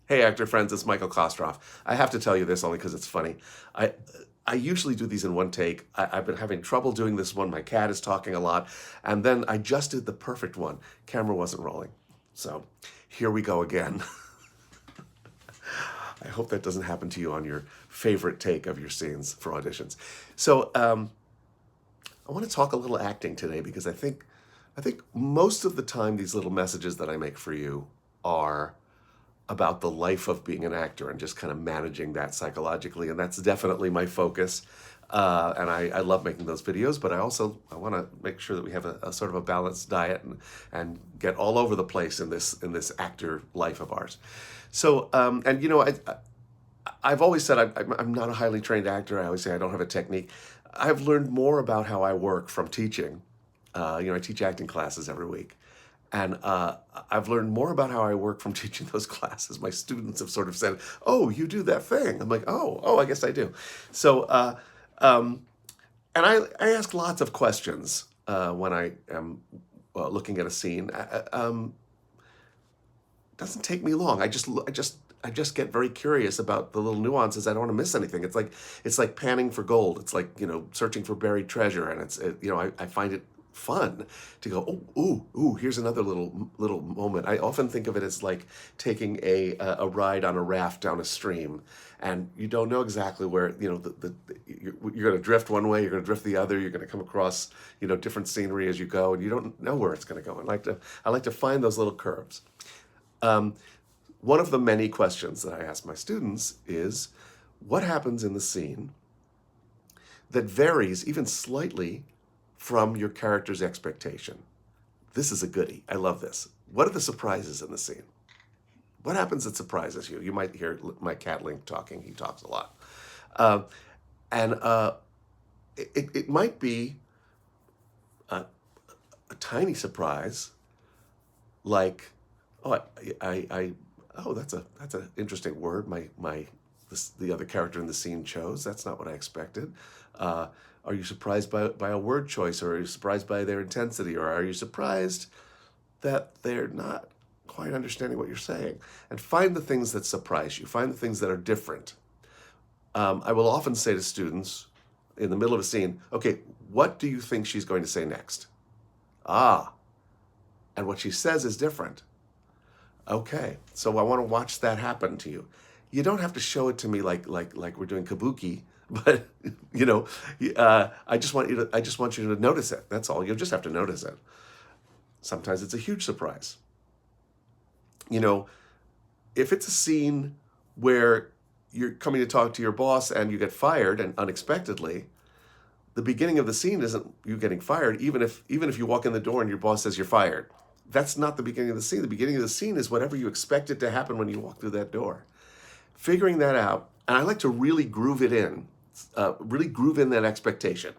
Hey, actor friends, it's Michael Kostroff. I have to tell you this only because it's funny. I I usually do these in one take. I've been having trouble doing this one. My cat is talking a lot, and then I just did the perfect one. Camera wasn't rolling, so here we go again. I hope that doesn't happen to you on your favorite take of your scenes for auditions. So I want to talk a little acting today because I think most of the time these little messages that I make for you are about the life of being an actor and just kind of managing that psychologically. And that's definitely my focus. And I love making those videos, but I want to make sure that we have a sort of a balanced diet and get all over the place in this actor life of ours. So and you know I've always said I'm not a highly trained actor. I always say I don't have a technique. I've learned more about how I work from teaching. I teach acting classes every week. And I've learned more about how I work from teaching those classes. My students have sort of said, "Oh, you do that thing." I'm like, "Oh, I guess I do." So, um, and I ask lots of questions when I am looking at a scene. It doesn't take me long. I just get very curious about the little nuances. I don't want to miss anything. It's like panning for gold. It's like searching for buried treasure, and I find it fun to go, oh, ooh, here's another little moment. I often think of it as like taking a ride on a raft down a stream, and you don't know exactly where you're going to drift one way, you're going to drift the other, you're going to come across different scenery as you go, and you don't know where it's going to go. I like to find those little curves. Um, One of the many questions that I ask my students is, what happens in the scene that varies even slightly from your character's expectation? This is a goodie. I love this. What are the surprises in the scene? What happens that surprises you? You might hear my cat Link talking. He talks a lot. Uh, and it might be a, a tiny surprise, like, oh, that's an interesting word. The other character in the scene chose. That's not what I expected. Uh, are you surprised by a word choice, or are you surprised by their intensity, or are you surprised that they're not quite understanding what you're saying? And find the things that surprise you. Find the things that are different. I will often say to students in the middle of a scene, okay, what do you think she's going to say next? Ah, and what she says is different. Okay, so I want to watch that happen to you. You don't have to show it to me like we're doing kabuki, but you know, I just want you to notice it. That's all. You'll just have to notice it. Sometimes it's a huge surprise. You know, if it's a scene where you're coming to talk to your boss and you get fired and unexpectedly, the beginning of the scene isn't you getting fired, even if you walk in the door and your boss says you're fired. That's not the beginning of the scene. The beginning of the scene is whatever you expected to happen when you walk through that door. Figuring that out, and I like to really groove in that expectation.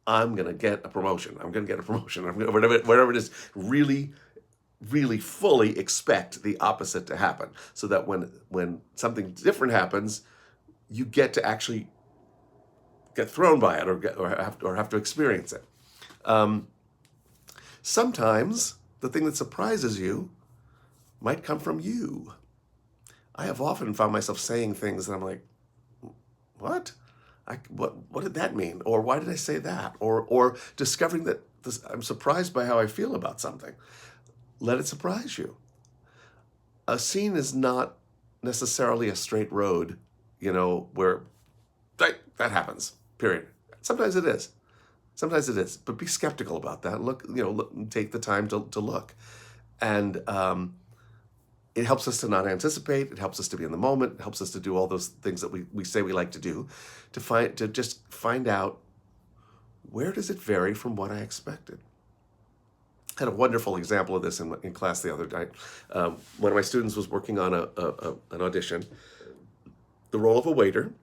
I'm gonna get a promotion. I'm gonna get a promotion. I'm gonna, whatever it is. Really, really fully expect the opposite to happen, so that when something different happens, you get to actually get thrown by it, or have to experience it. Um, Sometimes the thing that surprises you might come from you. I have often found myself saying things that I'm like, what? What did that mean? Or why did I say that? Or discovering that I'm surprised by how I feel about something. Let it surprise you. A scene is not necessarily a straight road, where that happens. Period. Sometimes it is. Sometimes it is, but be skeptical about that. Take the time to look, and it helps us to not anticipate. It helps us to be in the moment. It helps us to do all those things that we say we like to do, to just find out, where does it vary from what I expected. I had a wonderful example of this in class the other night. One of my students was working on an audition, the role of a waiter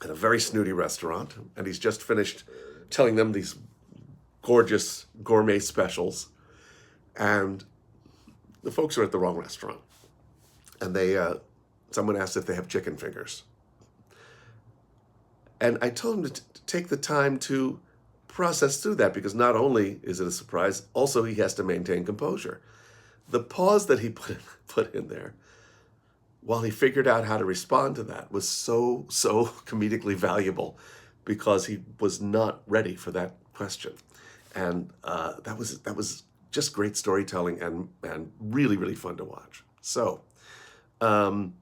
at a very snooty restaurant, and he's just finished telling them these gorgeous gourmet specials, and the folks are at the wrong restaurant, and someone asked if they have chicken fingers, and I told him to take the time to process through that, because not only is it a surprise, also he has to maintain composure. The pause that he put in there while he figured out how to respond to that, was so comedically valuable because he was not ready for that question. And that was just great storytelling and really fun to watch. So um,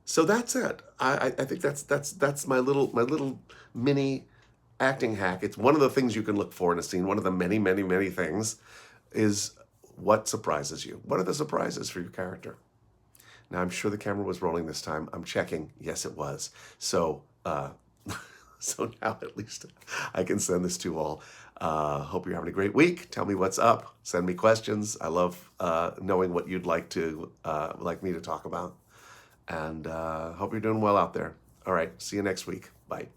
so that's it. I think that's my little mini acting hack. It's one of the things you can look for in a scene. One of the many things is what surprises you. What are the surprises for your character? Now I'm sure the camera was rolling this time. I'm checking. Yes, it was. So so now at least I can send this to all. Hope you're having a great week. Tell me what's up. Send me questions. I love knowing what you'd like me to talk about. And hope you're doing well out there. All right. See you next week. Bye.